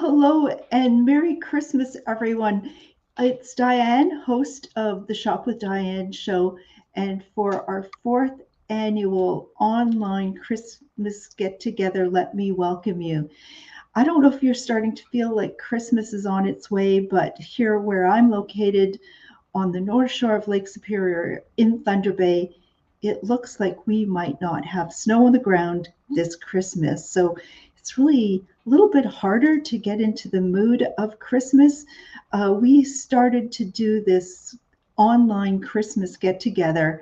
Hello, and Merry Christmas, everyone. It's Diane, host of the Shop with Diane show, and for our fourth annual online Christmas get together, let me welcome you. I don't know if you're starting to feel like Christmas is on its way, but here where I'm located on the north shore of Lake Superior in Thunder Bay, it looks like we might not have snow on the ground this Christmas. So it's really a little bit harder to get into the mood of Christmas. We started to do this online Christmas get together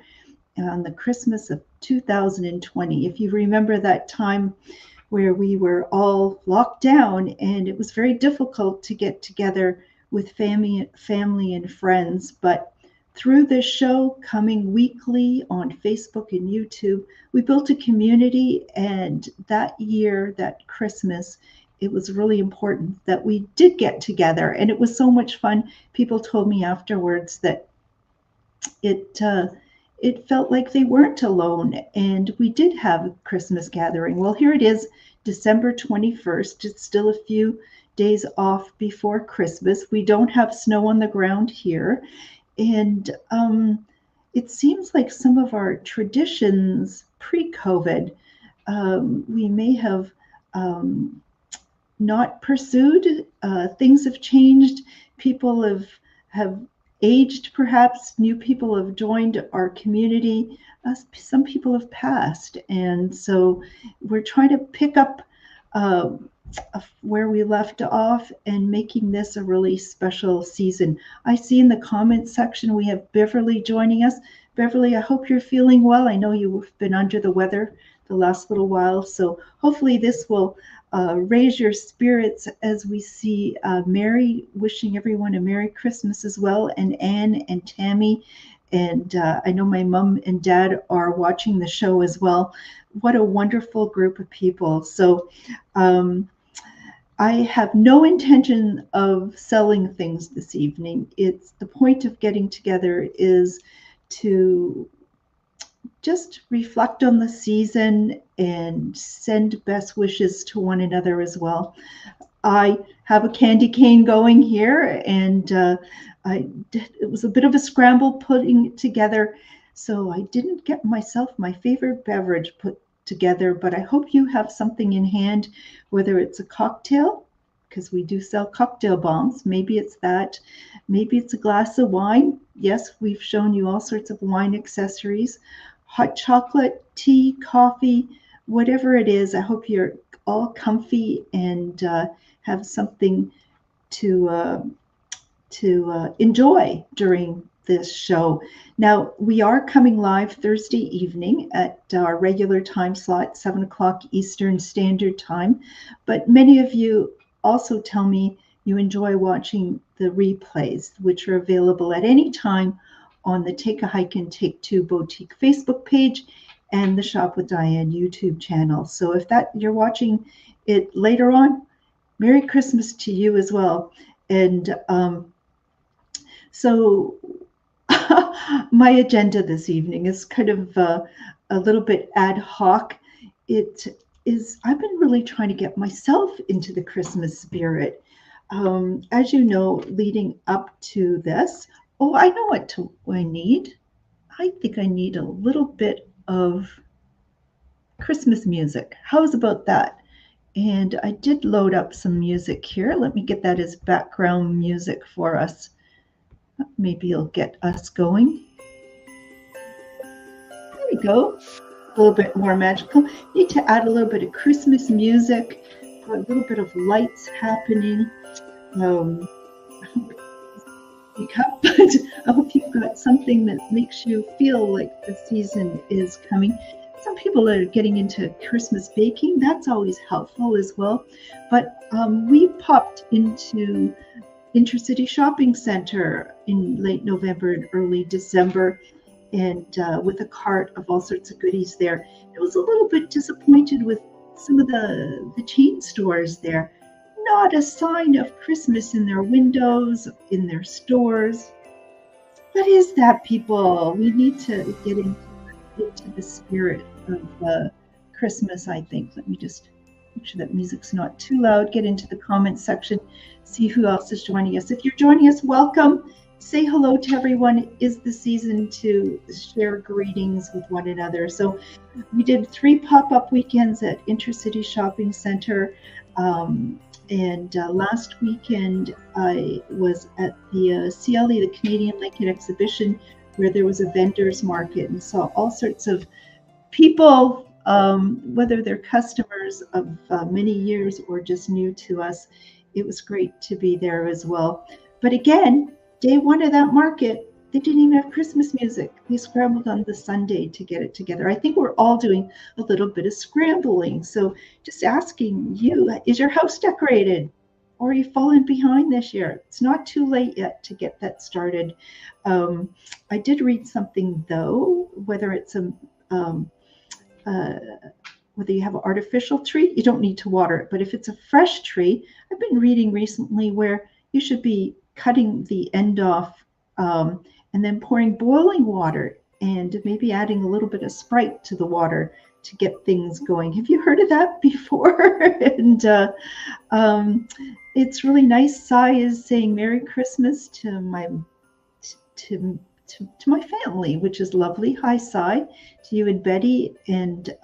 on the Christmas of 2020. If you remember that time where we were all locked down and it was very difficult to get together with family and friends. But through this show coming weekly on Facebook and YouTube, we built a community. And that year, that Christmas, it was really important that we did get together. And it was so much fun. People told me afterwards that it it felt like they weren't alone, and we did have a Christmas gathering. Well, here it is, December 21st. It's still a few days off before Christmas. We don't have snow on the ground here, and it seems like some of our traditions pre-COVID, we may have not pursued. Things have changed. People have aged, perhaps. New people have joined our community. Some people have passed, and so we're trying to pick up where we left off and making this a really special season. I see in the comments section we have Beverly joining us. Beverly, I hope you're feeling well. I know you've been under the weather the last little while, so hopefully this will raise your spirits as we see Mary wishing everyone a Merry Christmas as well, and Anne and Tammy. And I know my mom and dad are watching the show as well. What a wonderful group of people. So I have no intention of selling things this evening. It's the point of getting together is to just reflect on the season and send best wishes to one another as well. I have a candy cane going here, and it was a bit of a scramble putting it together, so I didn't get myself my favorite beverage put together, but I hope you have something in hand, whether it's a cocktail, because we do sell cocktail bombs. Maybe it's that. Maybe it's a glass of wine. Yes, we've shown you all sorts of wine accessories. Hot chocolate, tea, coffee, whatever it is. I hope you're all comfy and have something to enjoy during this show. Now, we are coming live Thursday evening at our regular time slot, 7 o'clock Eastern Standard Time. But many of you also tell me you enjoy watching the replays, which are available at any time on the Take a Hike and Take Two Boutique Facebook page and the Shop with Diane YouTube channel. So if that you're watching it later on, Merry Christmas to you as well. And so my agenda this evening is kind of a little bit ad hoc. It is, I've been really trying to get myself into the Christmas spirit. As you know, leading up to this, oh, I know what I need. I think I need a little bit of Christmas music. How's about that? And I did load up some music here. Let me get that as background music for us. Maybe it'll get us going. There we go. A little bit more magical. Need to add a little bit of Christmas music, a little bit of lights happening. But I hope you've got something that makes you feel like the season is coming. Some people are getting into Christmas baking. That's always helpful as well. But we popped into Intercity Shopping Center in late November and early December, and with a cart of all sorts of goodies there. I was a little bit disappointed with some of the chain stores there. Not a sign of Christmas in their windows, in their stores. What is that, people? We need to get into the spirit of Christmas, I think. Let me just make sure that music's not too loud. Get into the comments section, see who else is joining us. If you're joining us, welcome. Say hello to everyone. It is the season to share greetings with one another. So we did 3 pop-up weekends at Intercity Shopping Center. And last weekend I was at the CLE, the Canadian Lincoln Exhibition, where there was a vendor's market, and saw all sorts of people, whether they're customers of many years or just new to us. It was great to be there as well. But again, day one of that market, they didn't even have Christmas music. They scrambled on the Sunday to get it together. I think we're all doing a little bit of scrambling. So just asking you, is your house decorated? Or are you falling behind this year? It's not too late yet to get that started. I did read something though, whether it's whether you have an artificial tree, you don't need to water it. But if it's a fresh tree, I've been reading recently where you should be cutting the end off and then pouring boiling water and maybe adding a little bit of Sprite to the water to get things going. Have you heard of that before? And it's really nice. Cy is saying Merry Christmas to my family, which is lovely. Hi, Cy, to you and Betty. And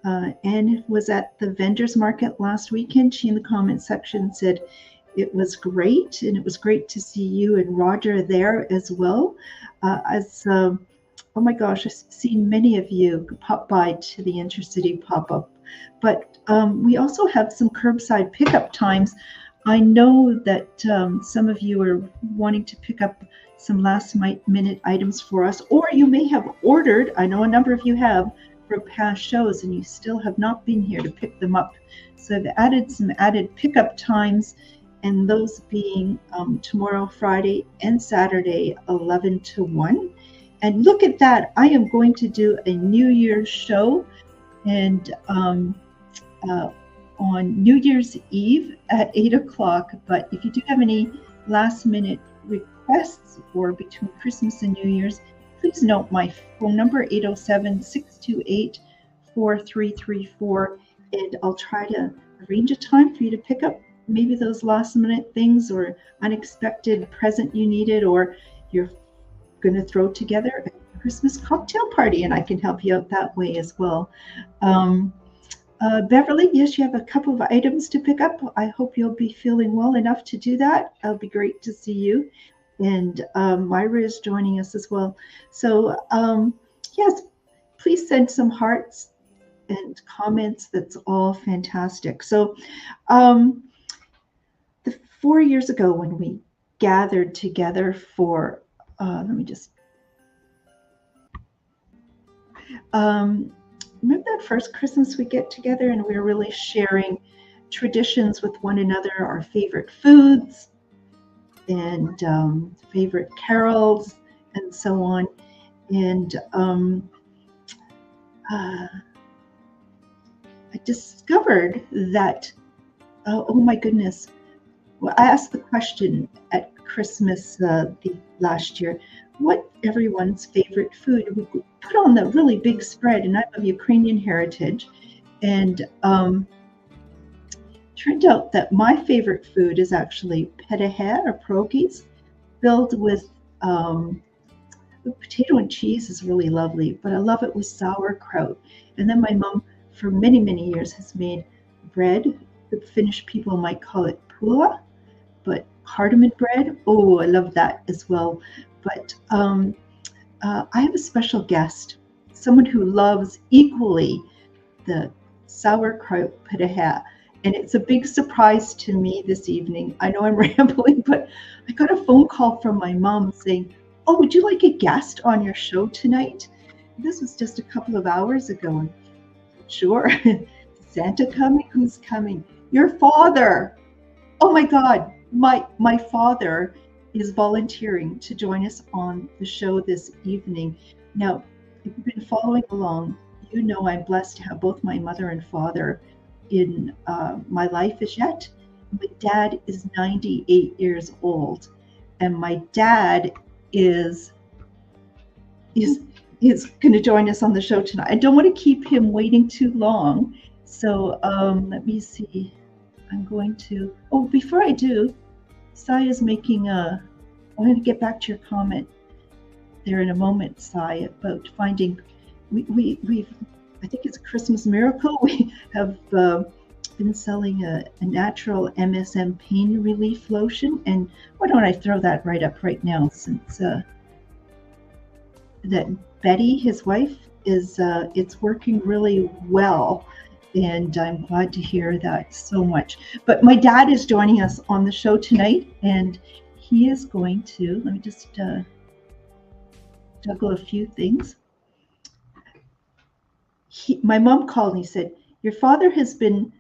Anne was at the vendors market last weekend. She in the comment section said it was great, and it was great to see you and Roger there as well. Oh my gosh, I've seen many of you pop by to the Intercity pop-up. But we also have some curbside pickup times. I know that some of you are wanting to pick up some last-minute items for us, or you may have ordered, I know a number of you have, for past shows, and you still have not been here to pick them up. So I've added some pickup times, and those being tomorrow, Friday, and Saturday, 11 to 1. And look at that, I am going to do a New Year's show, and on New Year's Eve at 8 o'clock. But if you do have any last minute requests or between Christmas and New Year's, please note my phone number, 807-628-4334, and I'll try to arrange a time for you to pick up maybe those last minute things or unexpected present you needed, or you're going to throw together a Christmas cocktail party, and I can help you out that way as well. Beverly, yes, you have a couple of items to pick up. I hope you'll be feeling well enough to do that. It'll be great to see you. And Myra is joining us as well. So yes, please send some hearts and comments. That's all fantastic. So 4 years ago when we gathered together for, let me just, remember that first Christmas we get together and we were really sharing traditions with one another, our favorite foods and favorite carols and so on. And I discovered that, oh my goodness, well, I asked the question at Christmas the last year, what everyone's favorite food. We put on the really big spread, and I'm of Ukrainian heritage, and turned out that my favorite food is actually petehe or pierogies, filled with potato and cheese is really lovely, but I love it with sauerkraut. And then my mom, for many, many years, has made bread. The Finnish people might call it pulla, but cardamom bread, oh, I love that as well. But I have a special guest, someone who loves equally the sauerkraut petehe. And it's a big surprise to me this evening. I know I'm rambling, but I got a phone call from my mom saying, oh, would you like a guest on your show tonight? This was just a couple of hours ago. And sure, Santa coming? Who's coming? Your father. Oh my God, my father is volunteering to join us on the show this evening. Now, if you've been following along, you know I'm blessed to have both my mother and father in my life as yet. My dad is 98 years old, and my dad is going to join us on the show tonight. I don't want to keep him waiting too long, So let me see. I'm going to. Oh, before I do, Sai is making a. I'm going to get back to your comment there in a moment, Sai, about finding. We've. I think it's a Christmas miracle. We have been selling a natural MSM pain relief lotion, and why don't I throw that right up right now since that Betty, his wife, is it's working really well, and I'm glad to hear that so much. But my dad is joining us on the show tonight, and he is going to let me just juggle a few things. My mom called and he said, "Your father has been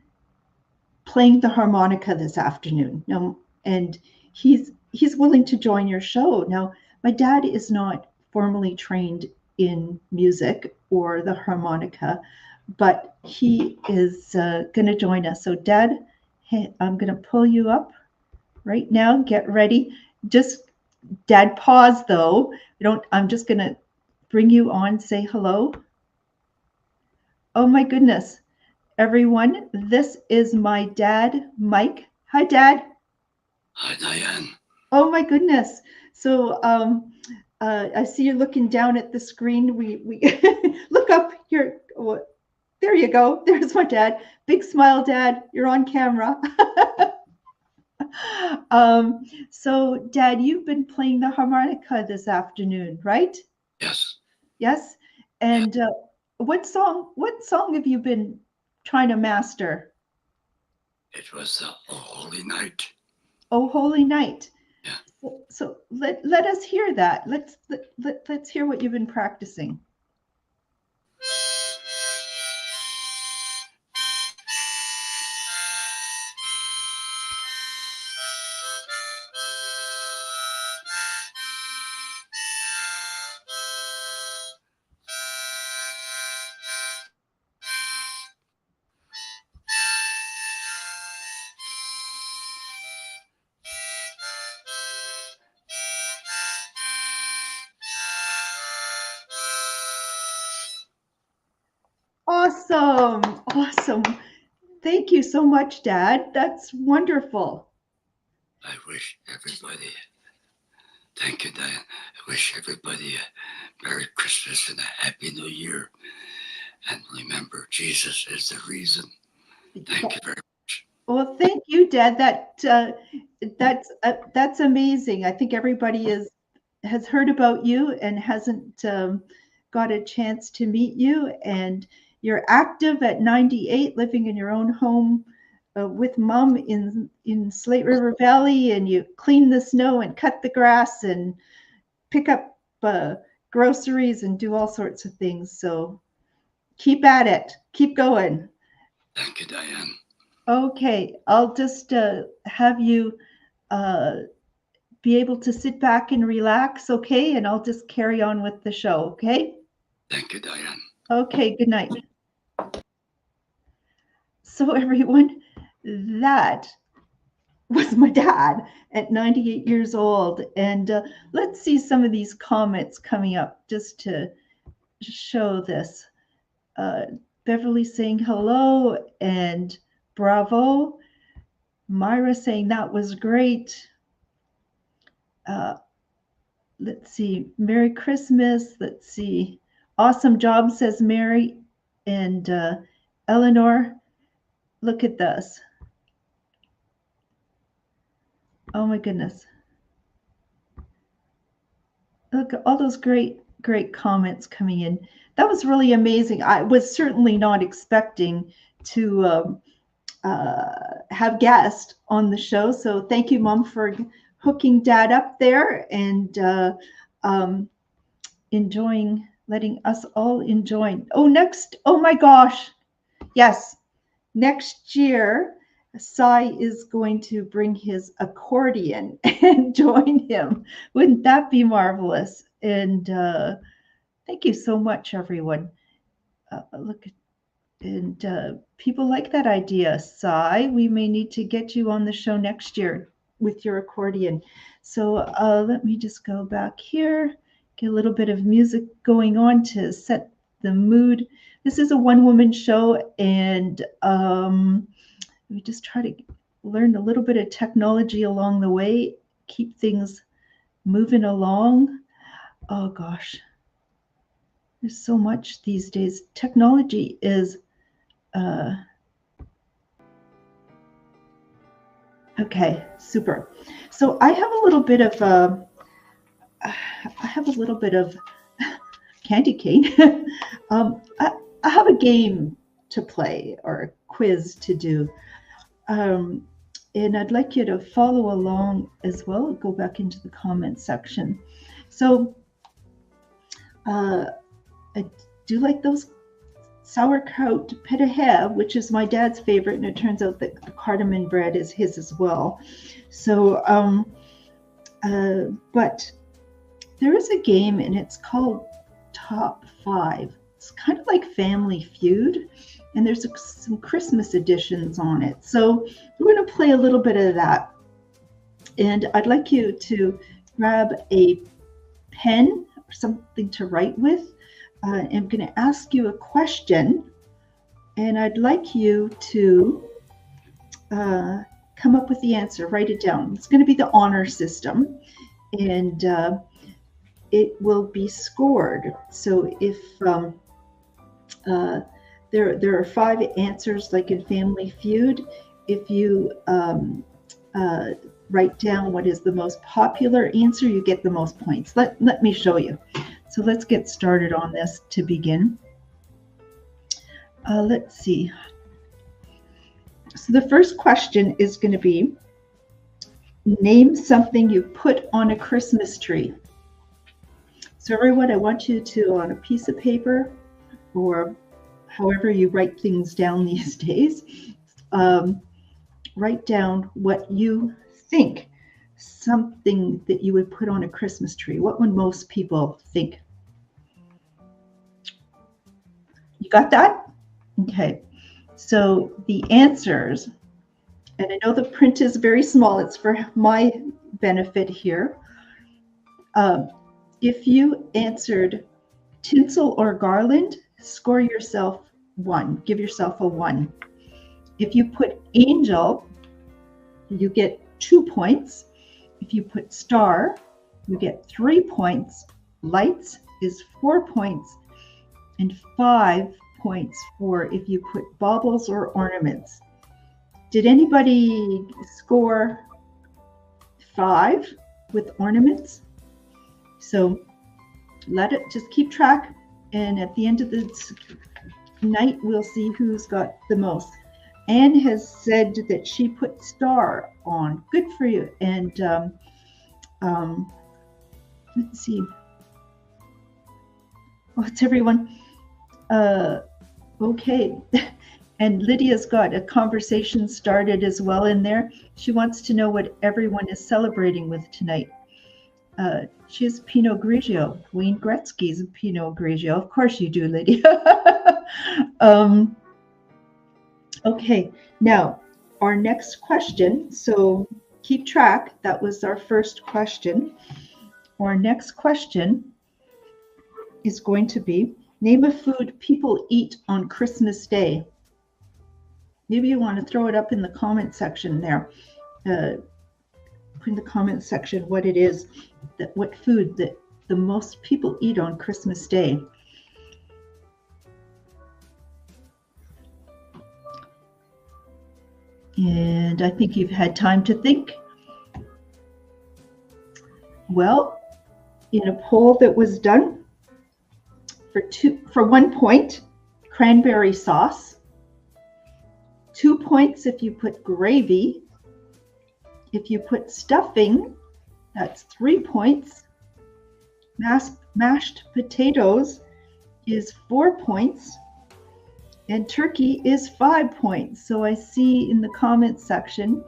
playing the harmonica this afternoon." Now, and he's willing to join your show. Now, my dad is not formally trained in music or the harmonica, but he is going to join us. So, Dad, hey, I'm going to pull you up right now. Get ready. Just Dad, pause though. Don't. I'm just going to bring you on. Say hello. Oh my goodness, everyone! This is my dad, Mike. Hi, Dad. Hi, Diane. Oh my goodness. So I see you looking down at the screen. We look up here. Oh, there you go. There's my dad. Big smile, Dad. You're on camera. So, Dad, you've been playing the harmonica this afternoon, right? Yes. Yes. Yeah. And What song have you been trying to master? It was the Holy Night. Oh, Holy Night. Yeah. So let us hear that. Let's hear what you've been practicing. Awesome. Awesome. Thank you so much, Dad. That's wonderful. I wish everybody, thank you, Diane. I wish everybody a Merry Christmas and a Happy New Year. And remember, Jesus is the reason. Thank you very much. Well, thank you, Dad. That's amazing. I think everybody is has heard about you and hasn't got a chance to meet you. And you're active at 98, living in your own home with Mom in Slate River Valley, and you clean the snow and cut the grass and pick up groceries and do all sorts of things. So keep at it. Keep going. Thank you, Diane. Okay, I'll just have you uh, be able to sit back and relax, okay? And I'll just carry on with the show, okay? Thank you, Diane. Okay, good night. So, everyone, that was my dad at 98 years old. And let's see some of these comments coming up just to show this. Uh, Beverly saying hello and bravo. Myra saying that was great. Uh, let's see. Merry Christmas. Let's see. Awesome job, says Mary. And Eleanor, look at this. Oh my goodness. Look at all those great comments coming in. That was really amazing. I was certainly not expecting to have guests on the show. So thank you, Mom, for hooking Dad up there and enjoying, letting us all enjoy. Oh my gosh. Yes, next year, Sai is going to bring his accordion and join him. Wouldn't that be marvelous? And thank you so much, everyone. Look, and people like that idea, Sai. We may need to get you on the show next year with your accordion. So let me just go back here, get a little bit of music going on to set the mood. This is a one-woman show, and we just try to learn a little bit of technology along the way, keep things moving along. Oh gosh, there's so much these days. Technology is okay, super. So I have a little bit of candy cane. I have a game to play or a quiz to do. And I'd like you to follow along as well. Go back into the comment section. So I do like those sauerkraut petahe, which is my dad's favorite, and it turns out that the cardamom bread is his as well. So, but there is a game, and it's called Top 5. It's kind of like Family Feud, and there's some Christmas editions on it. So we're going to play a little bit of that. And I'd like you to grab a pen or something to write with. I'm going to ask you a question, and I'd like you to come up with the answer, write it down. It's going to be the honor system, and it will be scored. So if there are 5 answers, like in Family Feud, if you write down what is the most popular answer, you get the most points. Let me show you. So let's get started on this to begin. Let's see. So the first question is going to be, name something you put on a Christmas tree. So everyone, I want you to, on a piece of paper, or however you write things down these days, write down what you think, something that you would put on a Christmas tree. What would most people think? You got that? Okay. So the answers, and I know the print is very small, it's for my benefit here. If you answered tinsel or garland, score yourself 1. Give yourself a 1. If you put angel, you get 2 points. If you put star, you get 3 points. Lights is 4 points, and 5 points for if you put baubles or ornaments. Did anybody score 5 with ornaments? So let it just keep track, and at the end of the night we'll see who's got the most. Anne has said that she put star on. Good for you. And let's see. What's everyone? Okay. And Lydia's got a conversation started as well in there. She wants to know what everyone is celebrating with tonight. She has Pinot Grigio. Wayne Gretzky's a Pinot Grigio. Of course you do, Lydia. Okay, now our next question. So keep track. That was our first question. Our next question is going to be, name a food people eat on Christmas Day. Maybe you want to throw it up in the comment section there. Put in the comment section what it is, what food that the most people eat on Christmas Day. And I think you've had time to think. Well, in a poll that was done, for 1 point, cranberry sauce. 2 points if you put gravy. If you put stuffing, that's 3 points. Mashed potatoes is 4 points. And turkey is 5 points. So I see in the comment section,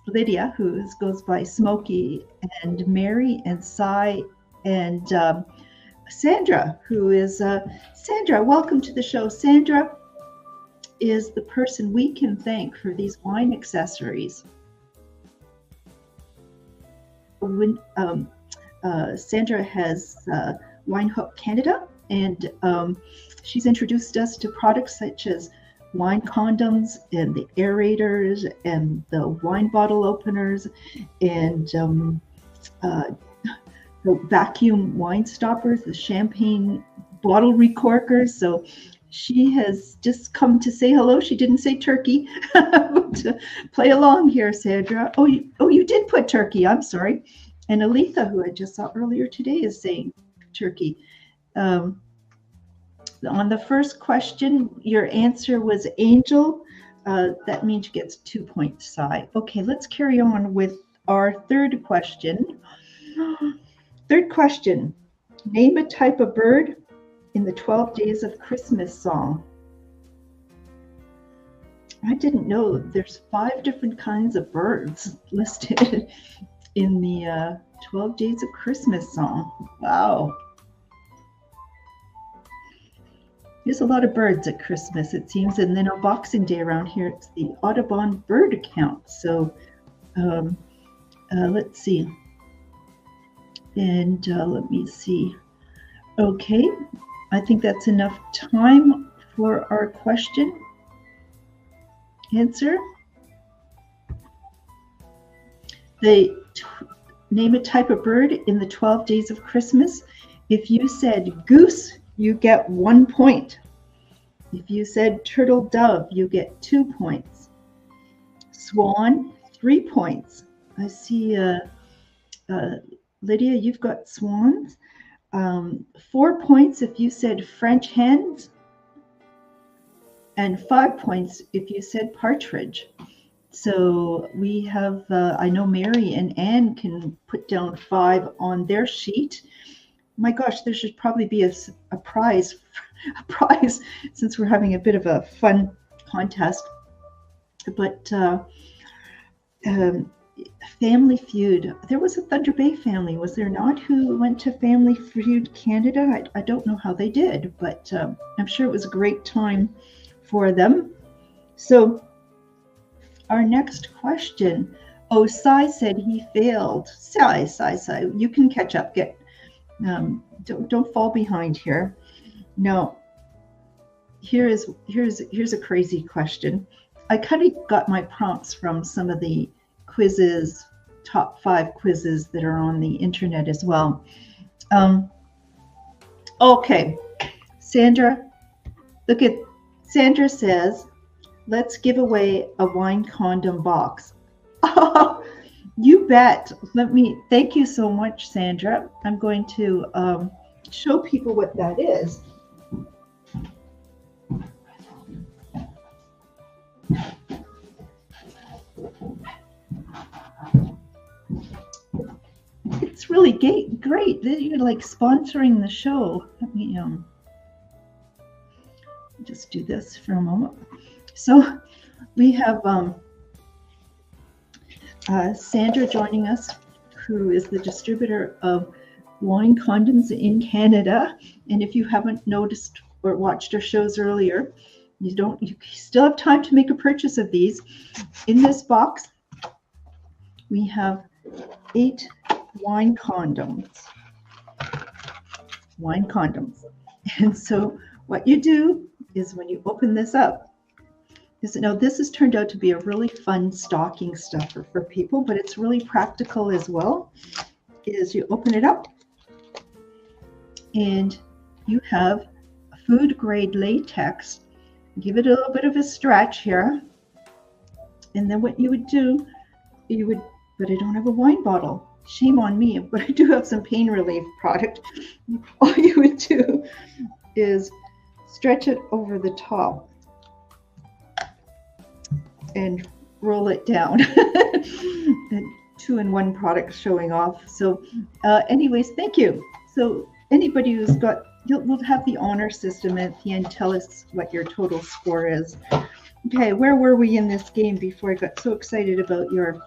Lydia, who goes by Smokey, and Mary, and Cy, and Sandra, who is, Sandra, welcome to the show. Sandra is the person we can thank for these wine accessories. Sandra has Wine Hook Canada, And she's introduced us to products such as wine condoms and the aerators and the wine bottle openers and the vacuum wine stoppers, the champagne bottle recorkers. So she has just come to say hello. She didn't say turkey, but play along here, Sandra. Oh, you did put turkey. I'm sorry. And Aletha, who I just saw earlier today, is saying turkey. On the first question, your answer was angel. That means you get 2 points, Si. Okay, let's carry on with our third question. Third question, name a type of bird in the 12 Days of Christmas song. I didn't know there's 5 different kinds of birds listed in the 12 Days of Christmas song. Wow. There's a lot of birds at Christmas, it seems. And then on Boxing Day around here, it's the Audubon bird count. So let's see. And let me see. Okay, I think that's enough time for our question. Answer. Name a type of bird in the 12 Days of Christmas. If you said goose, you get 1 point. If you said turtle dove, you get 2 points. Swan, 3 points. I see, Lydia, you've got swans. 4 points if you said French hens, and 5 points if you said partridge. So we have, I know Mary and Anne can put down 5 on their sheet. My gosh, there should probably be a prize since we're having a bit of a fun contest. But Family Feud, there was a Thunder Bay family, was there not, who went to Family Feud Canada? I don't know how they did, but I'm sure it was a great time for them. So our next question, Si said he failed. Si, you can catch up. Don't fall behind here. No, here's a crazy question. I kind of got my prompts from some of the quizzes, top 5 quizzes that are on the internet as well. Okay, Sandra, look at, Sandra says, let's give away a wine condom box. Oh, you bet. Thank you so much, Sandra. I'm going to show people what that is. It's really great. You're like sponsoring the show. Let me just do this for a moment. So we have Sandra joining us, who is the distributor of wine condoms in Canada. And if you haven't noticed or watched our shows earlier, you still have time to make a purchase of these. In this box, we have 8 wine condoms. And so what you do is when you open this up, this has turned out to be a really fun stocking stuffer for people, but it's really practical as well, is you open it up and you have food grade latex. Give it a little bit of a stretch here. And then what you would do, but I don't have a wine bottle. Shame on me, but I do have some pain relief product. All you would do is stretch it over the top and roll it down. And 2-in-1 product showing off. So anyways, thank you. So anybody who's got, we'll have the honor system at the end. Tell us what your total score is. Okay, where were we in this game before I got so excited about your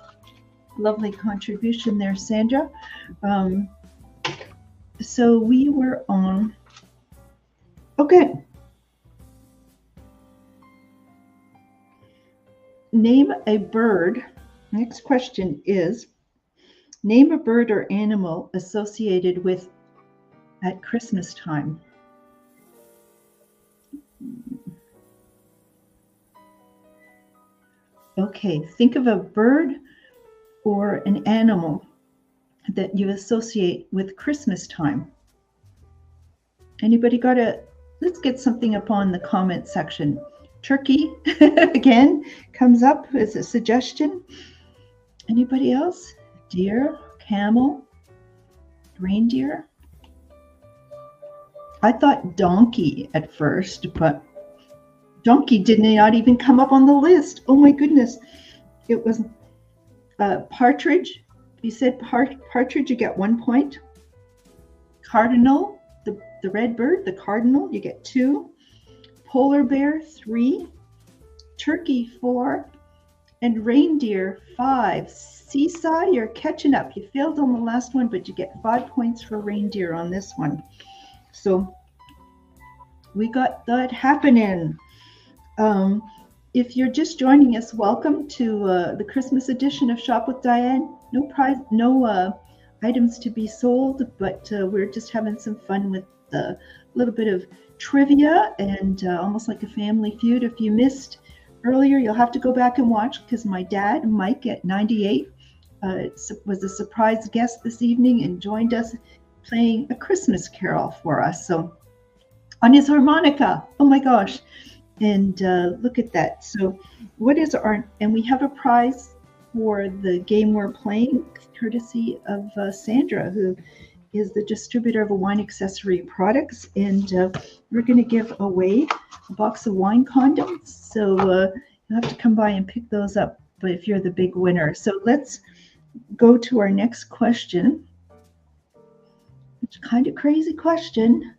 lovely contribution there, Sandra? So we were on, okay. Name a bird. Next question is, name a bird or animal associated with at Christmas time. Okay, think of a bird or an animal that you associate with Christmas time. Anybody got a, let's get something up on the comment section. Turkey, again, comes up as a suggestion. Anybody else? Deer, camel, reindeer? I thought donkey at first, but donkey did not even come up on the list. Oh my goodness. It was partridge. If you said partridge, you get 1 point. Cardinal, the red bird, the cardinal, you get 2. Polar bear, 3. Turkey, 4. And reindeer, 5. Seesaw, you're catching up. You failed on the last one, but you get 5 points for reindeer on this one. So we got that happening. If you're just joining us, welcome to the Christmas edition of Shop with Diane. No prize, no items to be sold, but we're just having some fun with a little bit of trivia and almost like a family feud. If you missed earlier, you'll have to go back and watch because my dad, Mike, at 98, was a surprise guest this evening and joined us playing a Christmas carol for us. So on his harmonica, oh my gosh. And look at that. So what is our, and we have a prize for the game we're playing, courtesy of Sandra, who is the distributor of wine accessory products. And we're going to give away a box of wine condoms. So you'll have to come by and pick those up, but if you're the big winner. So let's go to our next question. It's a kind of crazy question.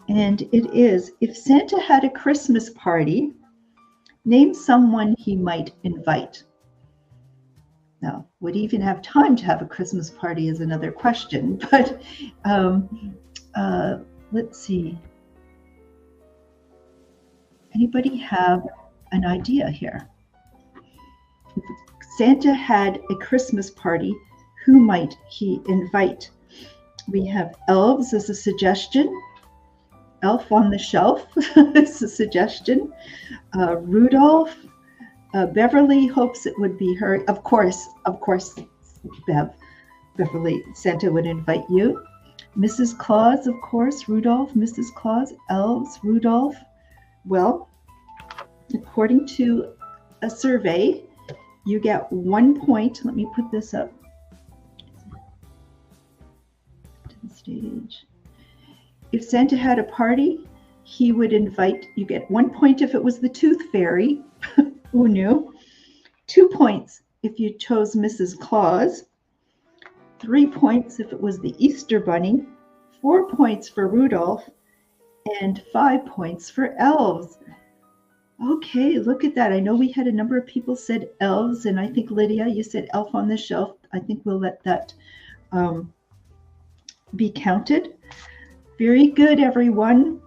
And it is, if Santa had a Christmas party, name someone he might invite. Now, would he even have time to have a Christmas party is another question, but let's see. Anybody have an idea here? If Santa had a Christmas party, who might he invite? We have elves as a suggestion. Elf on the Shelf is a suggestion. Rudolph. Beverly hopes it would be her. Of course, Beverly, Santa would invite you. Mrs. Claus, of course, Rudolph, Mrs. Claus, elves, Rudolph. Well, according to a survey, you get 1 point. Let me put this up to the stage. If Santa had a party, he would invite, you get 1 point if it was the Tooth Fairy. Who knew? 2 points if you chose Mrs. Claus. 3 points if it was the Easter Bunny. 4 points for Rudolph. And 5 points for elves. Okay, look at that. I know we had a number of people said elves, and I think Lydia, you said Elf on the Shelf. I think we'll let that be counted. Very good, everyone.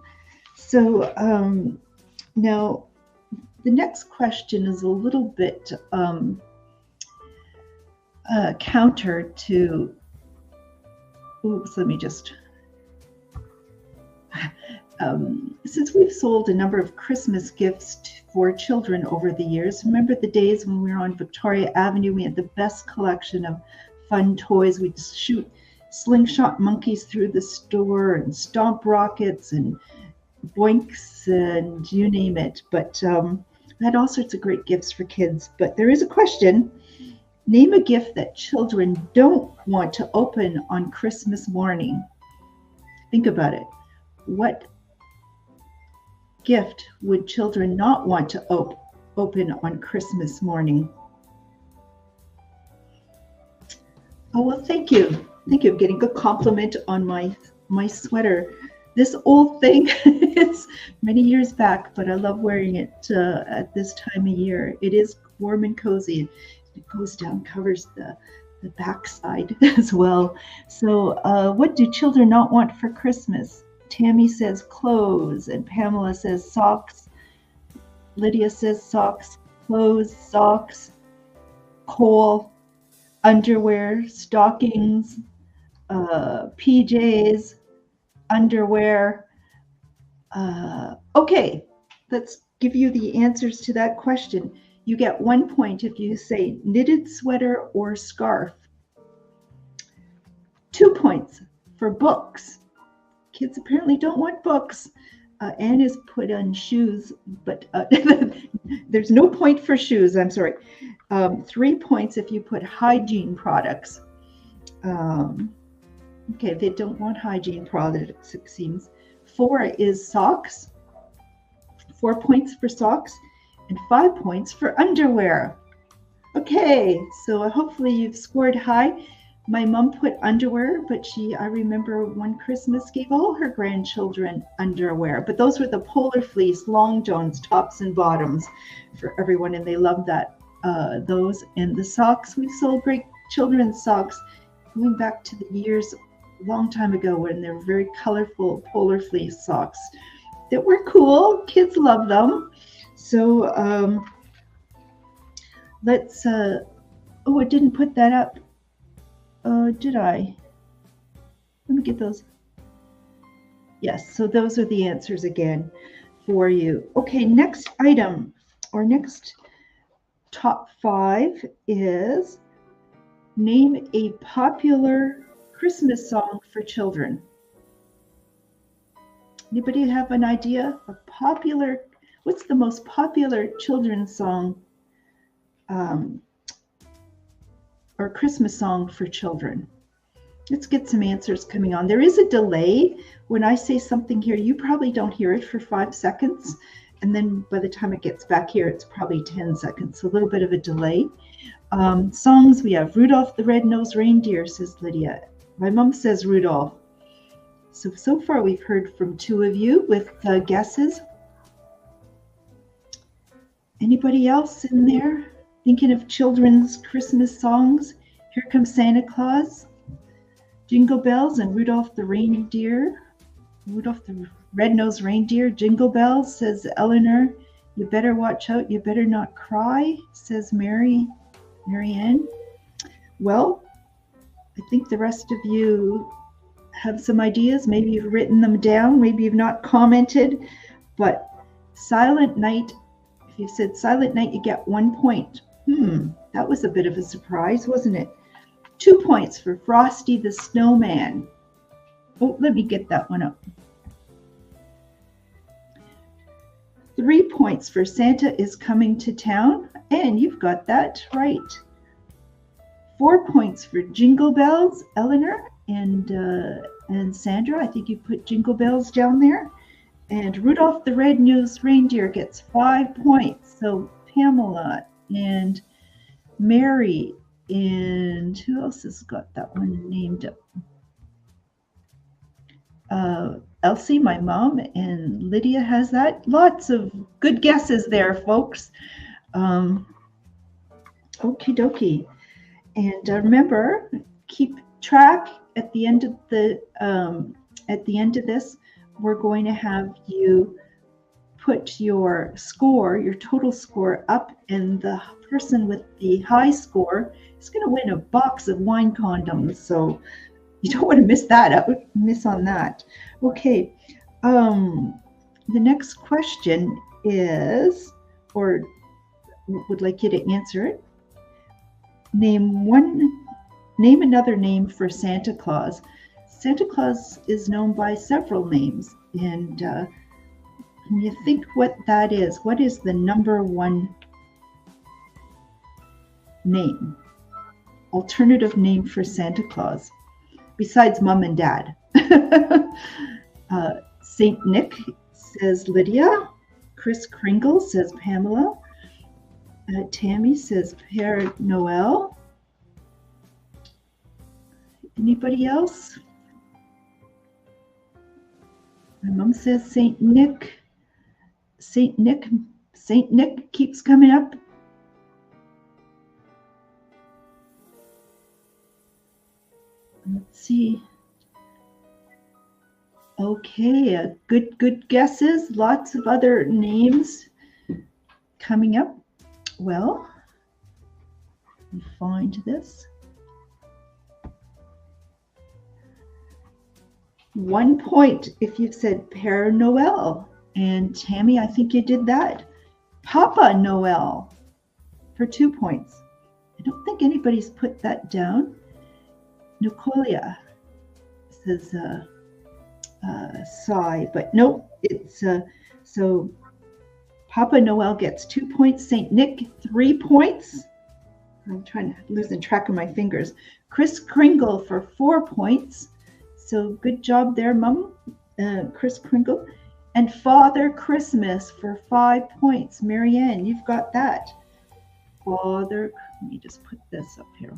So now the next question is a little bit counter to, oops, let me just, since we've sold a number of Christmas gifts for children over the years, remember the days when we were on Victoria Avenue, we had the best collection of fun toys. We'd shoot slingshot monkeys through the store and stomp rockets and boinks and you name it. But I had all sorts of great gifts for kids. But there is a question. Name a gift that children don't want to open on Christmas morning. Think about it. What gift would children not want to open on Christmas morning? Oh, well, thank you. Thank you. I'm getting a good compliment on my sweater. This old thing, it's many years back, but I love wearing it at this time of year. It is warm and cozy. It goes down, covers the backside as well. So what do children not want for Christmas? Tammy says clothes, and Pamela says socks. Lydia says socks, clothes, socks, coal, underwear, stockings, PJs, underwear. Okay, let's give you the answers to that question. You get 1 point if you say knitted sweater or scarf. 2 points for books. Kids apparently don't want books. Anne is put on shoes, but there's no point for shoes. I'm sorry. 3 points if you put hygiene products. Okay, they don't want hygiene products, it seems. 4 is socks. 4 points for socks and 5 points for underwear. Okay, so hopefully you've scored high. My mom put underwear, but I remember one Christmas gave all her grandchildren underwear, but those were the polar fleece, long johns, tops and bottoms for everyone, and they loved that. Those and the socks, we sold great children's socks going back to the years a long time ago when they were very colorful polar fleece socks that were cool. Kids love them. So let's, oh, I didn't put that up. Did I? Let me get those. Yes, so those are the answers again for you. Okay, next item or next top 5 is name a popular Christmas song for children. Anybody have an idea? What's the most popular children's song or Christmas song for children? Let's get some answers coming on. There is a delay. When I say something here, you probably don't hear it for 5 seconds. And then by the time it gets back here, it's probably 10 seconds. So a little bit of a delay. Songs, we have Rudolph the Red-Nosed Reindeer, says Lydia. My mom says Rudolph. So far we've heard from 2 of you with guesses. Anybody else in there thinking of children's Christmas songs? Here Comes Santa Claus, Jingle Bells, and Rudolph the Reindeer. Rudolph the Red-Nosed Reindeer, Jingle Bells, says Eleanor. You better watch out, you better not cry, says Marianne. Well, I think the rest of you have some ideas. Maybe you've written them down, maybe you've not commented, but Silent Night, if you said Silent Night, you get 1 point. That was a bit of a surprise, wasn't it? 2 points for Frosty the Snowman. Oh, let me get that one up. 3 points for Santa is Coming to Town, and you've got that right. 4 points for Jingle Bells, Eleanor and Sandra. I think you put Jingle Bells down there. And Rudolph the Red-Nosed Reindeer gets 5 points. So Pamela and Mary and who else has got that one named up? Elsie, my mom, and Lydia has that. Lots of good guesses there, folks. Okie dokie. And remember, keep track at the end of this. We're going to have you put your score, your total score up, and the person with the high score is going to win a box of wine condoms. So you don't want to miss on that. Okay. The next question is, or would like you to answer it. Name another name for Santa Claus. Santa Claus is known by several names, and when you think what that is, what is the number 1 name, alternative name for Santa Claus, besides Mom and Dad? Saint Nick, says Lydia. Chris Kringle, says Pamela. Tammy says Père Noël. Anybody else? My mom says Saint Nick. Saint Nick keeps coming up. Let's see. Okay, good guesses. Lots of other names coming up. Well, let me find this. 1 point if you've said Père Noël. And Tammy, I think you did that. Papa Noel. for 2 points. I don't think anybody's put that down. Nicolia says sigh, but nope, it's so Papa Noel gets 2 points, St. Nick 3 points. I'm trying to losing track of my fingers. Chris Kringle for 4 points. So good job there, Mum, Chris Kringle. And Father Christmas for 5 points. Marianne, you've got that. Father, let me just put this up here.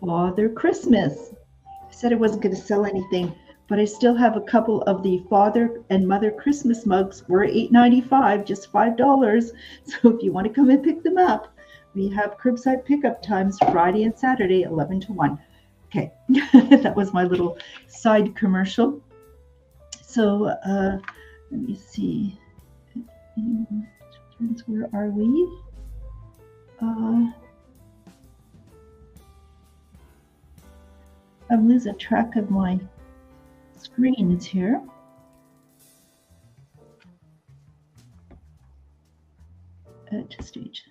Father Christmas. I said I wasn't going to sell anything, but I still have a couple of the Father and Mother Christmas mugs. We're $8.95, just $5. So if you want to come and pick them up, we have curbside pickup times Friday and Saturday, 11 to 1. Okay, that was my little side commercial. So let me see. Where are we? I'm losing track of my screens here. To stage.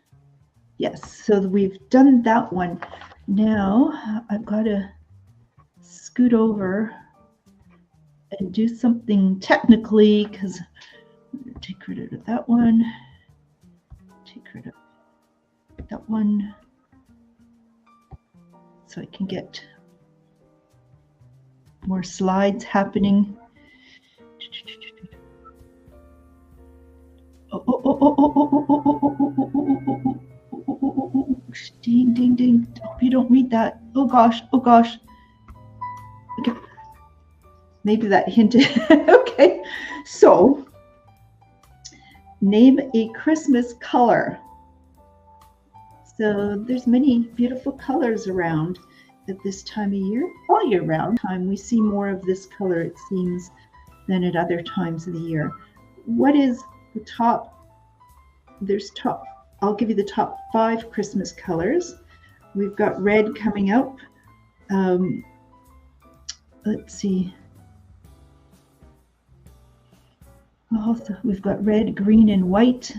Yes, so we've done that one. Now I've got to scoot over and do something technically, because take rid of that one, take rid of that one, so I can get more slides happening. Ding, ding, ding. Hope you don't read that. Oh gosh, oh gosh. Okay. Maybe that hinted. Okay, so name a Christmas color. So there's many beautiful colors around at this time of year. All year round time, we see more of this color, it seems, than at other times of the year. What is the top? I'll give you the top 5 Christmas colors. We've got red coming up. Let's see. Also, we've got red, green, and white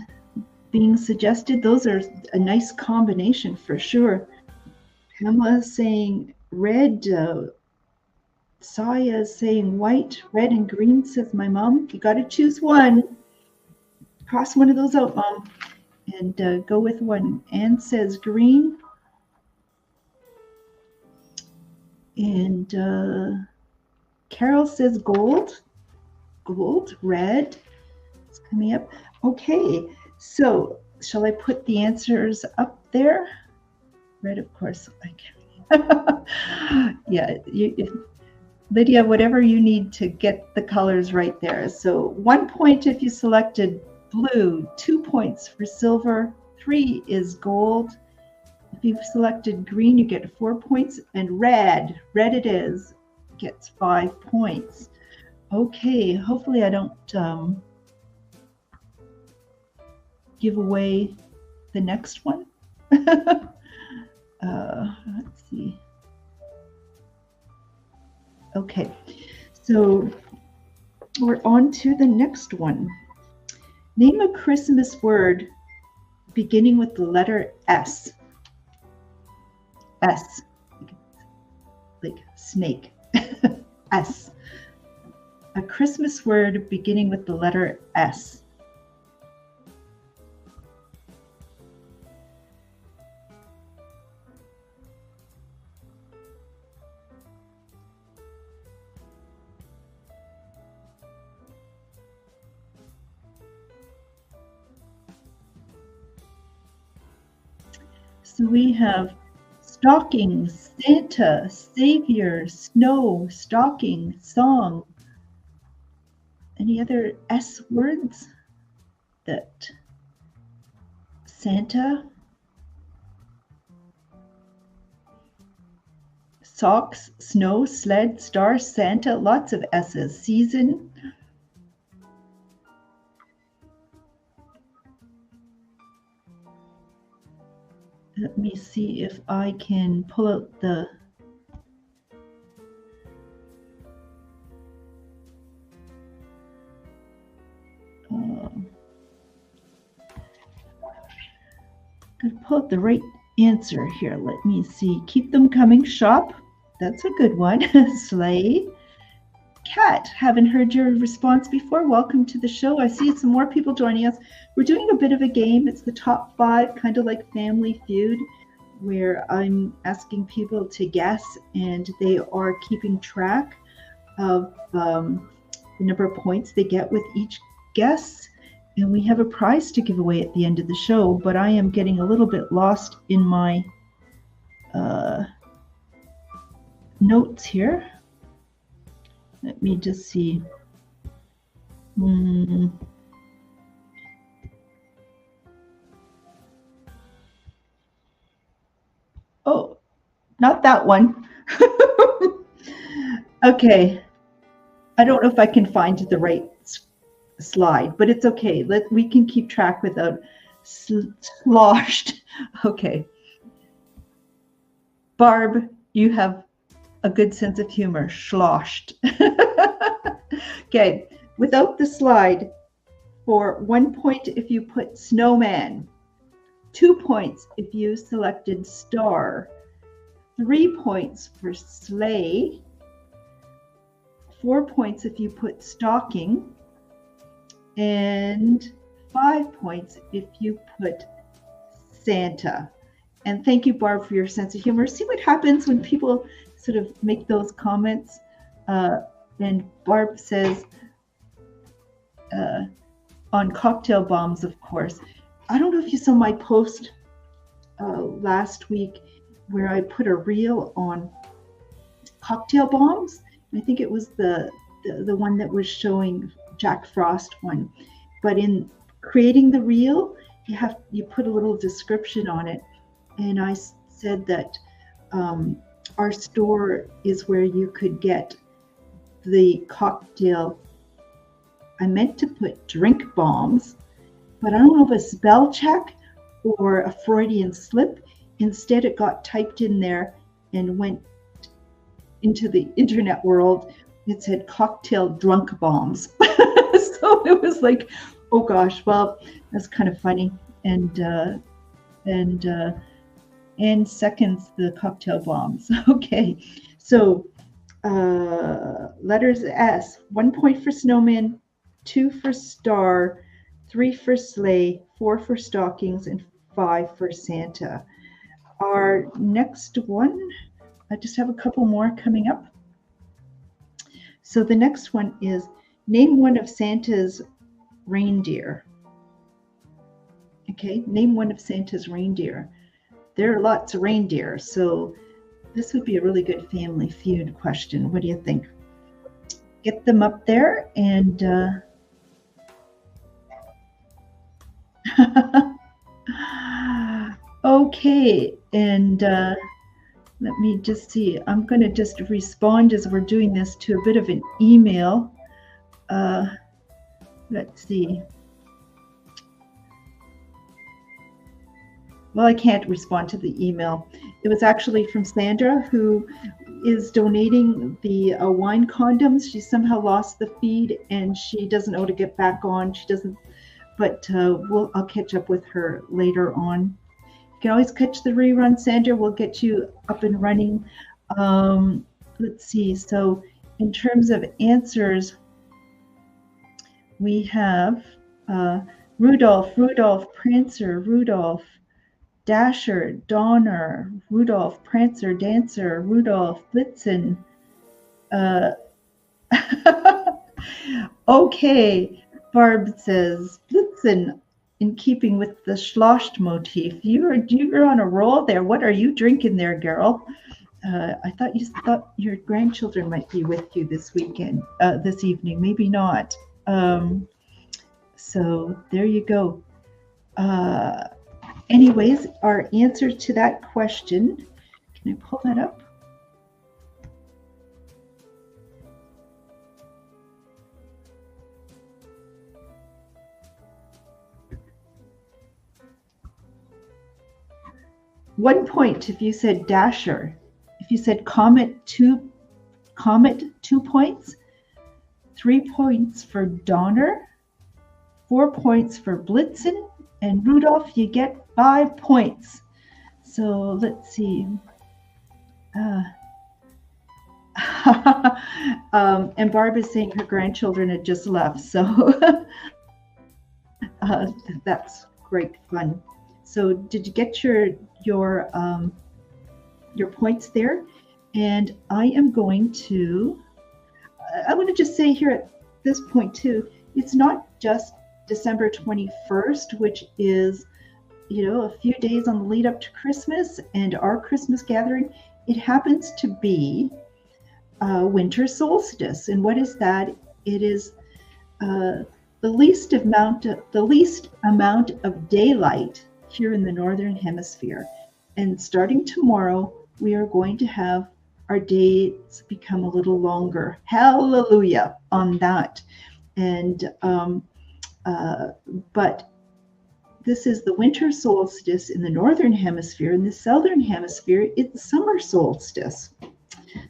being suggested. Those are a nice combination for sure. Pamela's saying red. Saya is saying white. Red and green, says my mom. You got to choose one. Cross one of those out, Mom, and go with one. Anne says green. And Carol says gold. Gold, red. It's coming up. Okay, so shall I put the answers up there? Red, of course. I can. Yeah, Lydia, whatever you need to get the colors right there. So 1 point if you selected blue, 2 points for silver, 3 is gold. If you've selected green, you get 4 points, and red it is, gets 5 points. Okay, hopefully I don't give away the next one. Let's see. Okay, so we're on to the next one. Name a Christmas word beginning with the letter S. S, like snake. S. A Christmas word beginning with the letter S. So we have stocking, Santa, Savior, snow, stocking, song. Any other S words that Santa, socks, snow, sled, star, Santa, lots of S's. Season. Let me see if I can pull out the Could pull up the right answer here. Let me see. Keep them coming. Shop. That's a good one. Slay. Kat, haven't heard your response before. Welcome to the show. I see some more people joining us. We're doing a bit of a game. It's the top 5, kind of like Family Feud, where I'm asking people to guess, and they are keeping track of the number of points they get with each guess. And we have a prize to give away at the end of the show, but I am getting a little bit lost in my notes here. Let me just see. Oh, not that one. Okay. I don't know if I can find the right slide, but it's okay. We can keep track without sloshed. Okay. Barb, you have a good sense of humor. Sloshed. Okay. Without the slide, for 1 point if you put snowman, 2 points if you selected star, 3 points for sleigh, 4 points if you put stocking, and 5 points if you put Santa. And thank you, Barb, for your sense of humor. See what happens when people sort of make those comments. And Barb says, on cocktail bombs, of course. I don't know if you saw my post last week where I put a reel on cocktail bombs. I think it was the one that was showing Jack Frost one. But in creating the reel, you put a little description on it. And I said that our store is where you could get the cocktail. I meant to put drink bombs, but I don't know if a spell check or a Freudian slip. Instead, it got typed in there and went into the internet world. It said cocktail drunk bombs. So it was like, oh gosh, well, that's kind of funny. And seconds the cocktail bombs. Okay, so letters S. 1 point for snowman, 2 for star, 3 for sleigh, 4 for stockings, and 5 for Santa. Our next one, I just have a couple more coming up. So the next one is name one of Santa's reindeer. Okay, name one of Santa's reindeer. There are lots of reindeer, so this would be a really good Family Feud question. What do you think? Get them up there and okay, and let me just see. I'm going to just respond as we're doing this to a bit of an email. Let's see. Well, I can't respond to the email. It was actually from Sandra, who is donating the wine condoms. She somehow lost the feed and she doesn't know how to get back on. She doesn't, but I'll catch up with her later on. You can always catch the rerun, Sandra. We'll get you up and running. Let's see. So in terms of answers, we have Rudolph, Prancer, Rudolph, Dasher, Donner, Rudolph, Prancer, Dancer, Rudolph, Blitzen. Okay, Barb says, Blitzen, in keeping with the sloshed motif. You're on a roll there. What are you drinking there, girl? I thought you thought your grandchildren might be with you this weekend, this evening. Maybe not. So there you go. Anyways, our answer to that question, can I pull that up? One point if you said Dasher. If you said Comet, 2 points. 3 points for Donner. 4 points for Blitzen. And Rudolph, you get 5 points. So let's see. And Barb is saying her grandchildren had just left. So that's great fun. So did you get your points there? And I want to just say here at this point too, it's not just December 21st, which is, a few days on the lead up to Christmas and our Christmas gathering. It happens to be winter solstice. And what is that? It is the least amount of daylight here in the Northern Hemisphere. And starting tomorrow, we are going to have our days become a little longer. Hallelujah on that. And but this is the winter solstice in the Northern Hemisphere. In the Southern Hemisphere, it's summer solstice.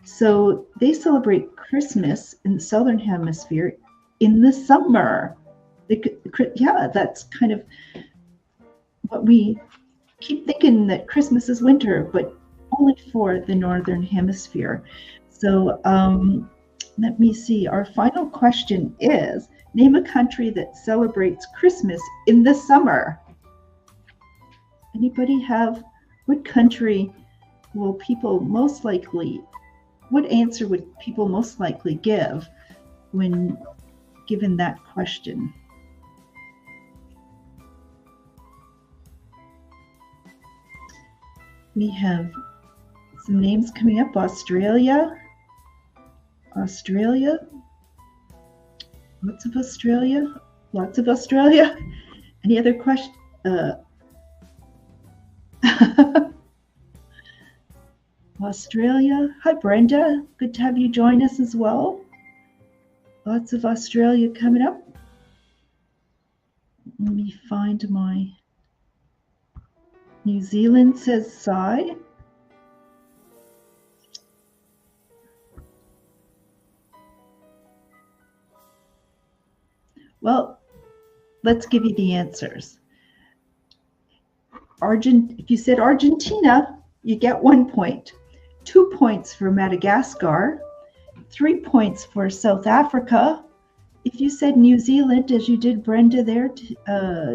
So they celebrate Christmas in the Southern Hemisphere in the summer. Yeah, that's kind of what we keep thinking, that Christmas is winter, but only for the Northern Hemisphere. So let me see. Our final question is, name a country that celebrates Christmas in the summer. Anybody have, what country will people most likely, what answer would people most likely give when given that question? We have some names coming up. Australia. Lots of Australia. Any other question? Australia. Hi, Brenda. Good to have you join us as well. Lots of Australia coming up. Let me find my New Zealand, says Sai. Well, let's give you the answers. If you said Argentina, you get 1 point. 2 points for Madagascar. 3 points for South Africa. If you said New Zealand, as you did, Brenda, there,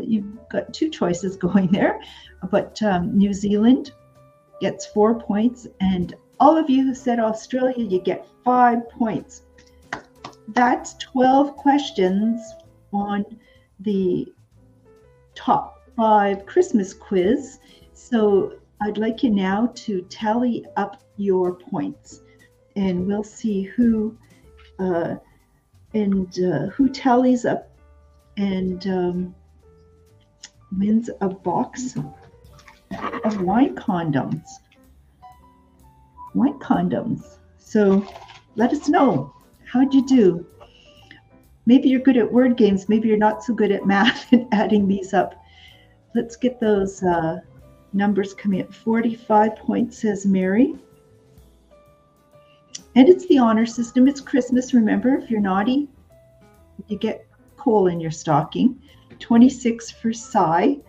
you've got 2 choices going there. But New Zealand gets 4 points. And all of you who said Australia, you get 5 points. That's 12 questions on the top 5 Christmas quiz. So I'd like you now to tally up your points, and we'll see who tallies up and wins a box of wine condoms. So let us know, how'd you do? Maybe you're good at word games, maybe you're not so good at math and adding these up. Let's get those numbers coming up. 45 points, says Mary. And it's the honor system. It's Christmas. Remember, if you're naughty, you get coal in your stocking. 26 for Cy.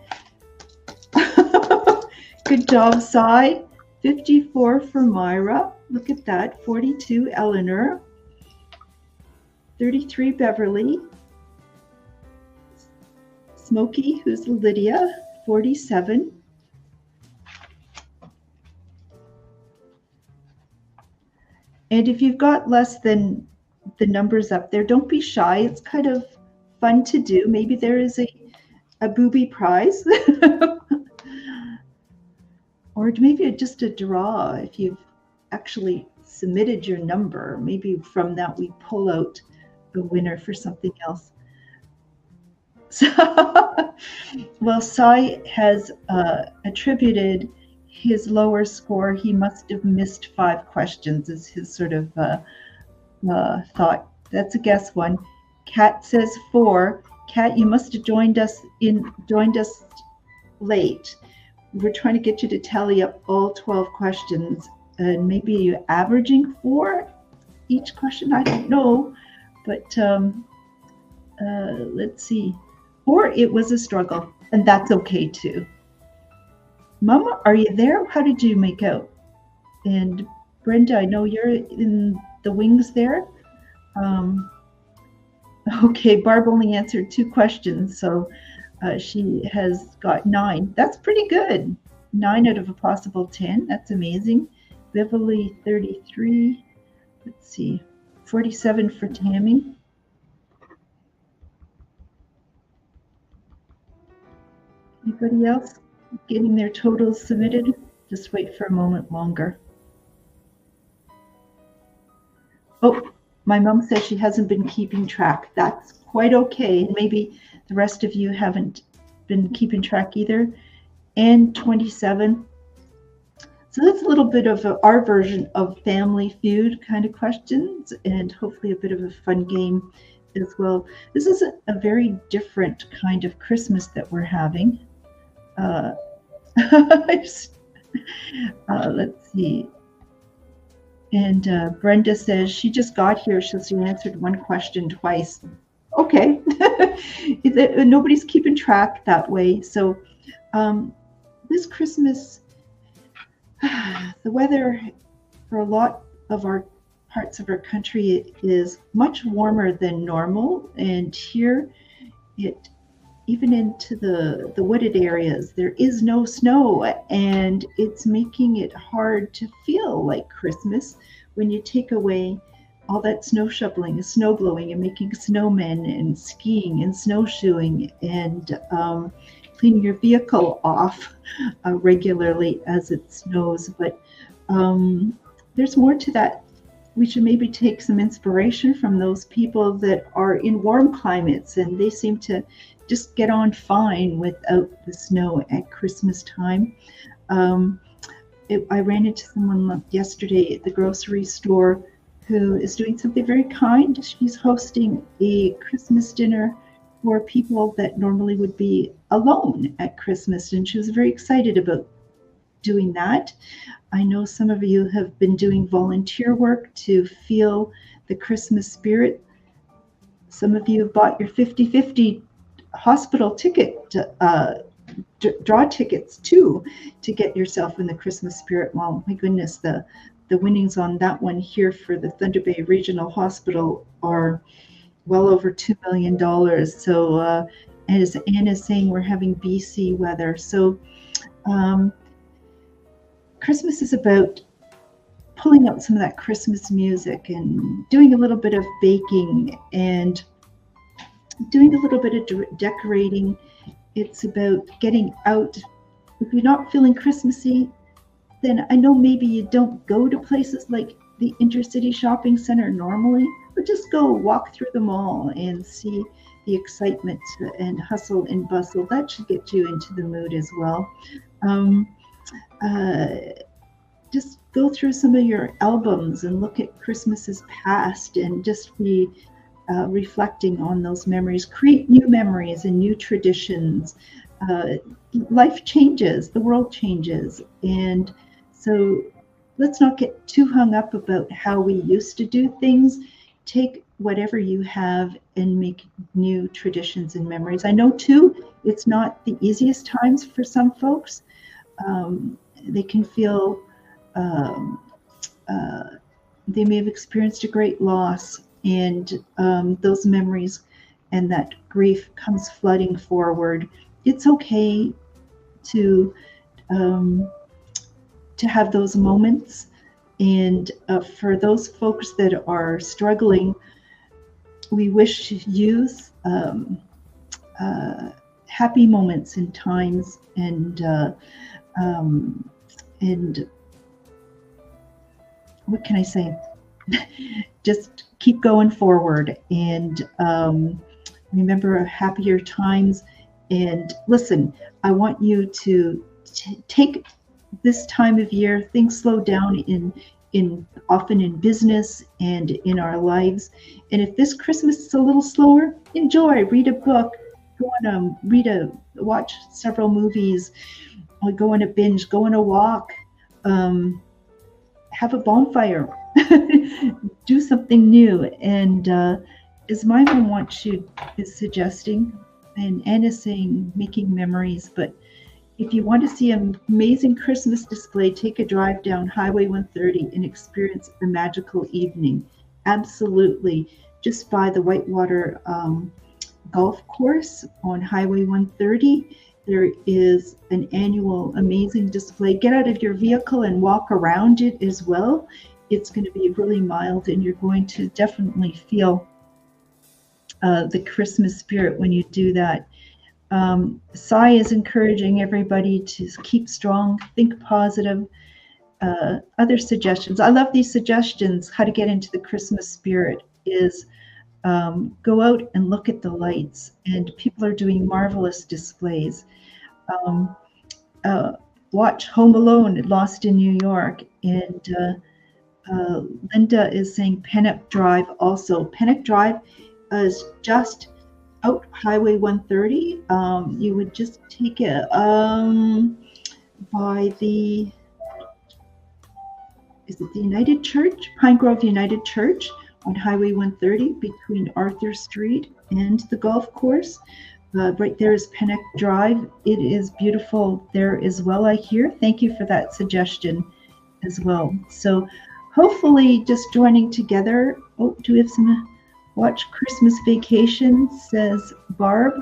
Good job, Cy. 54 for Myra. Look at that. 42, Eleanor. 33, Beverly. Smokey, who's Lydia. 47. And if you've got less than the numbers up there, don't be shy. It's kind of fun to do. Maybe there is a booby prize. Or maybe just a draw if you've actually submitted your number. Maybe from that we pull out the winner for something else. So, well, Sai has attributed his lower score. He must have missed 5 questions, is his sort of thought. That's a guess one. Kat says 4. Kat, you must have joined us late. We're trying to get you to tally up all 12 questions, and maybe you're averaging 4 each question. I don't know, but let's see. Or it was a struggle. And that's okay too. Mama, are you there? How did you make out? And Brenda, I know you're in the wings there. Um, okay, Barb only answered 2 questions, so she has got 9. That's pretty good. 9 out of a possible 10. That's amazing. Beverly, 33. Let's see, 47 for Tammy. Anybody else getting their totals submitted? Just wait for a moment longer. Oh, my mom says she hasn't been keeping track. That's quite okay. Maybe the rest of you haven't been keeping track either. And 27. So that's a little bit of our version of Family Feud kind of questions, and hopefully a bit of a fun game as well. This is a very different kind of Christmas that we're having. Let's see. And Brenda says she just got here, so she answered 1 question twice. Okay. Nobody's keeping track that way. So this Christmas, the weather for a lot of our parts of our country is much warmer than normal. And here, even into the wooded areas, there is no snow, and it's making it hard to feel like Christmas when you take away all that snow shoveling and snow blowing and making snowmen and skiing and snowshoeing and cleaning your vehicle off regularly as it snows. But there's more to that. We should maybe take some inspiration from those people that are in warm climates, and they seem to just get on fine without the snow at Christmas time. I ran into someone yesterday at the grocery store who is doing something very kind. She's hosting a Christmas dinner for people that normally would be alone at Christmas, and she was very excited about doing that. I know some of you have been doing volunteer work to feel the Christmas spirit. Some of you have bought your 50-50 hospital ticket draw tickets too to get yourself in the Christmas spirit. Well, my goodness, the winnings on that one here for the Thunder Bay Regional Hospital are well over $2 million. So as Anne is saying, we're having BC weather. So Christmas is about pulling out some of that Christmas music and doing a little bit of baking and doing a little bit of decorating. It's about getting out. If you're not feeling Christmassy, then I know maybe you don't go to places like the Intercity Shopping Center normally, but just go walk through the mall and see the excitement and hustle and bustle. That should get you into the mood as well. Just go through some of your albums and look at Christmases past and just be reflecting on those memories. Create new memories and new traditions. Life changes, the world changes, and so let's not get too hung up about how we used to do things. Take whatever you have and make new traditions and memories. I know too, it's not the easiest times for some folks. They can feel they may have experienced a great loss, and those memories and that grief comes flooding forward. It's okay to have those moments, and for those folks that are struggling, we wish you happy moments and times, and what can I say? Just keep going forward and remember happier times. And listen, I want you to take this time of year. Things slow down often in business and in our lives. And if this Christmas is a little slower, enjoy, read a book, go on watch several movies, or go on a binge, go on a walk, have a bonfire, do something new. And as my mom is suggesting, And Anna's saying making memories, but if you want to see an amazing Christmas display, take a drive down Highway 130 and experience a magical evening. Absolutely. Just by the Whitewater golf course on Highway 130, there is an annual amazing display. Get out of your vehicle and walk around it as well. It's going to be really mild, and you're going to definitely feel the Christmas spirit when you do that. Sai is encouraging everybody to keep strong, think positive. Other suggestions. I love these suggestions. How to get into the Christmas spirit is go out and look at the lights, and people are doing marvelous displays. Um, watch Home Alone, Lost in New York, and Linda is saying Pennock Drive also. Pennock Drive is just out Highway 130. You would just take it by the, is it the United Church? Pine Grove United Church on Highway 130 between Arthur Street and the golf course. Right there is Pennock Drive. It is beautiful there as well, I hear. Thank you for that suggestion as well. So hopefully just joining together. Oh, do we have some watch Christmas Vacation, says Barb.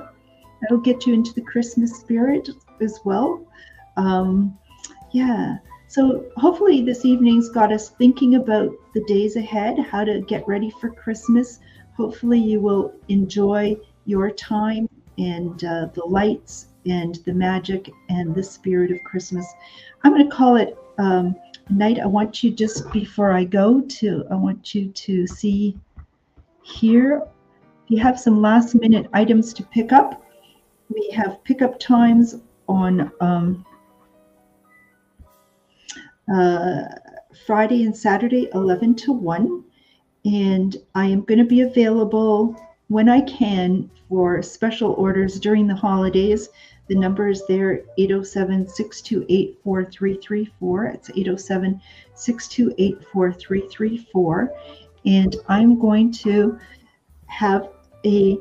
That'll get you into the Christmas spirit as well. Yeah. So hopefully this evening's got us thinking about the days ahead, how to get ready for Christmas. Hopefully you will enjoy your time and the lights and the magic and the spirit of Christmas. I'm going to call it night. I want you, just before I go, I want you to see here, if you have some last minute items to pick up, we have pickup times on Friday and Saturday, 11 to 1. And I am going to be available when I can for special orders during the holidays. The number is there, 807-628-4334. It's 807-628-4334. And I'm going to have a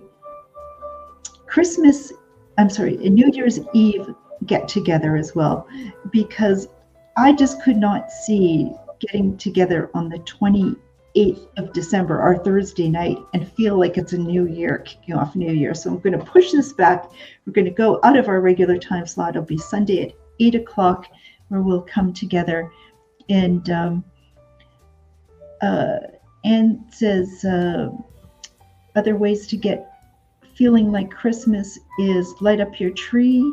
New Year's Eve get together as well, because I just could not see getting together on the 28th of December, our Thursday night, and feel like it's a new year, kicking off New Year. So I'm going to push this back. We're going to go out of our regular time slot. It'll be Sunday at 8 o'clock where we'll come together. And Anne says other ways to get feeling like Christmas is light up your tree.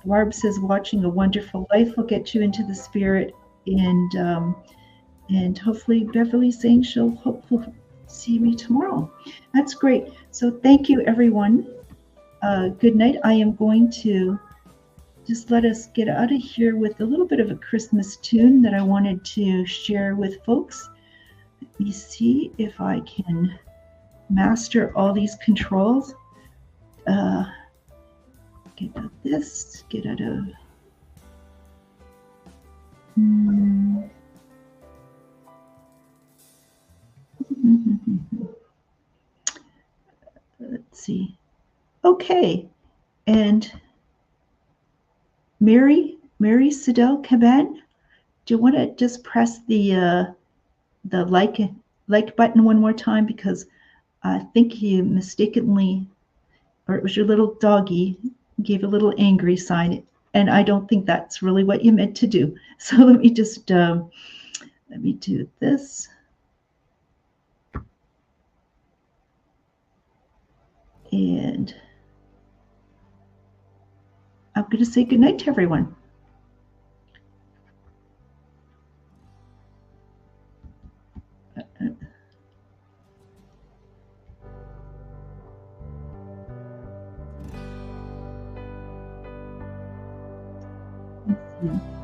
Barb says watching A Wonderful Life will get you into the spirit, and hopefully Beverly's saying she'll hopefully see me tomorrow. That's great. So thank you, everyone. Good night. I am going to just let us get out of here with a little bit of a Christmas tune that I wanted to share with folks. Let me see if I can master all these controls. Get out this, get out of let's see. Okay, and Mary Siddell Caban, do you want to just press the like button one more time, because I think you mistakenly, or it was your little doggy, gave a little angry sign, and I don't think that's really what you meant to do. So let me just let me do this. And I'm going to say goodnight to everyone. Let's see.